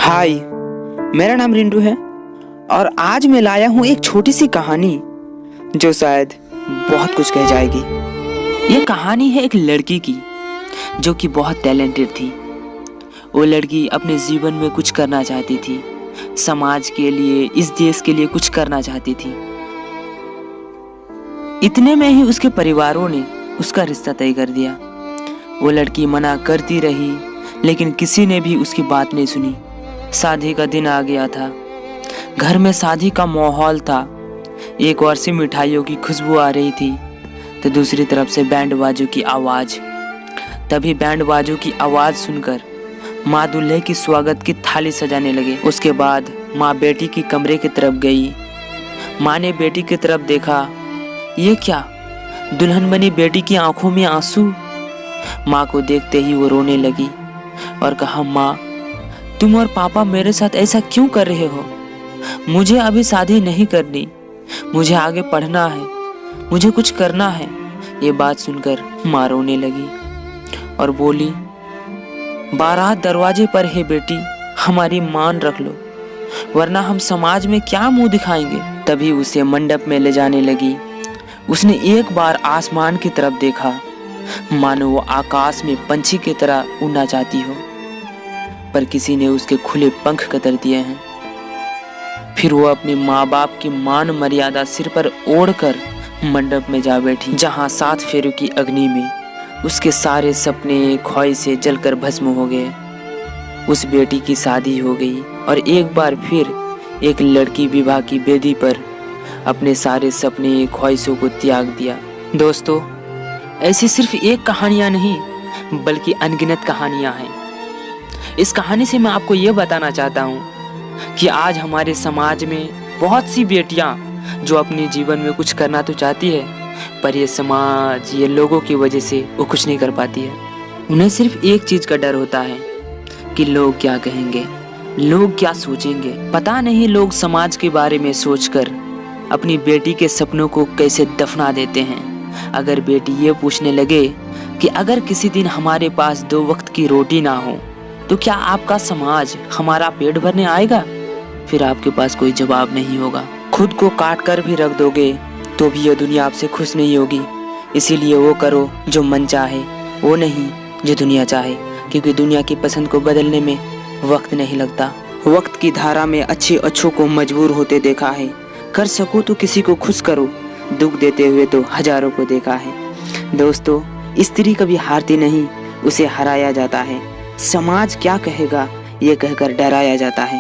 हाय, मेरा नाम रिंटू है और आज मैं लाया हूँ एक छोटी सी कहानी जो शायद बहुत कुछ कह जाएगी। ये कहानी है एक लड़की की जो कि बहुत टैलेंटेड थी। वो लड़की अपने जीवन में कुछ करना चाहती थी, समाज के लिए, इस देश के लिए कुछ करना चाहती थी। इतने में ही उसके परिवारों ने उसका रिश्ता तय कर दिया। वो लड़की मना करती रही लेकिन किसी ने भी उसकी बात नहीं सुनी। शादी का दिन आ गया था। घर में शादी का माहौल था। एक ओर से मिठाइयों की खुशबू आ रही थी तो दूसरी तरफ से बैंड बाजों की आवाज। तभी बैंड बाजों की आवाज सुनकर माँ दूल्हे की स्वागत की थाली सजाने लगे। उसके बाद माँ बेटी की कमरे की तरफ गई। माँ ने बेटी की तरफ देखा। ये क्या, दुल्हन बनी बेटी की आंखों में आंसू। माँ को देखते ही वो रोने लगी और कहा, माँ तुम और पापा मेरे साथ ऐसा क्यों कर रहे हो? मुझे अभी शादी नहीं करनी, मुझे आगे पढ़ना है, मुझे कुछ करना है। ये बात सुनकर माँ रोने लगी और बोली, बारात दरवाजे पर है बेटी, हमारी मान रख लो वरना हम समाज में क्या मुंह दिखाएंगे। तभी उसे मंडप में ले जाने लगी। उसने एक बार आसमान की तरफ देखा, मानो वो आकाश में पंछी की तरह उड़ना चाहती हो, पर किसी ने उसके खुले पंख कतर दिए हैं। फिर वो अपने माँ बाप की मान मर्यादा सिर पर ओढ़कर मंडप में जा बैठी, जहाँ 7 फेरों की अग्नि में उसके सारे सपने ख्वाहिशें जलकर भस्म हो गए। उस बेटी की शादी हो गई और एक बार फिर एक लड़की विवाह की वेदी पर अपने सारे सपने ख्वाहिशों को त्याग दिया। दोस्तों, ऐसी सिर्फ एक कहानियां नहीं बल्कि अनगिनत कहानियां हैं। इस कहानी से मैं आपको ये बताना चाहता हूँ कि आज हमारे समाज में बहुत सी बेटियाँ जो अपने जीवन में कुछ करना तो चाहती है, पर ये समाज, ये लोगों की वजह से वो कुछ नहीं कर पाती है। उन्हें सिर्फ एक चीज़ का डर होता है कि लोग क्या कहेंगे, लोग क्या सोचेंगे। पता नहीं लोग समाज के बारे में सोचकर अपनी बेटी के सपनों को कैसे दफना देते हैं। अगर बेटी ये पूछने लगे कि अगर किसी दिन हमारे पास 2 वक्त की रोटी ना हो तो क्या आपका समाज हमारा पेट भरने आएगा? फिर आपके पास कोई जवाब नहीं होगा। खुद को काट कर भी रख दोगे तो भी ये दुनिया आपसे खुश नहीं होगी। इसीलिए वो करो जो मन चाहे, वो नहीं जो दुनिया चाहे, क्योंकि दुनिया की पसंद को बदलने में वक्त नहीं लगता। वक्त की धारा में अच्छों को मजबूर होते देखा है। कर सको तो किसी को खुश करो, दुख देते हुए तो हजारों को देखा है। दोस्तों, स्त्री कभी हारती नहीं, उसे हराया जाता है। समाज क्या कहेगा ये कहकर डराया जाता है।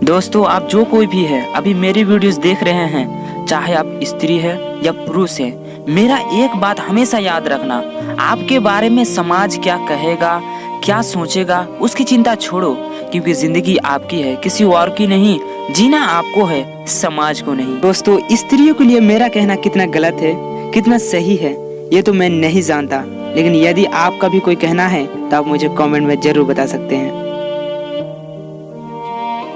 दोस्तों, आप जो कोई भी है अभी मेरी वीडियोस देख रहे हैं, चाहे आप स्त्री है या पुरुष है, मेरा एक बात हमेशा याद रखना, आपके बारे में समाज क्या कहेगा, क्या सोचेगा, उसकी चिंता छोड़ो, क्योंकि जिंदगी आपकी है, किसी और की नहीं। जीना आपको है, समाज को नहीं। दोस्तों, स्त्रियों के लिए मेरा कहना कितना गलत है, कितना सही है, ये तो मैं नहीं जानता, लेकिन यदि आपका भी कोई कहना है तो आप मुझे कमेंट में जरूर बता सकते हैं।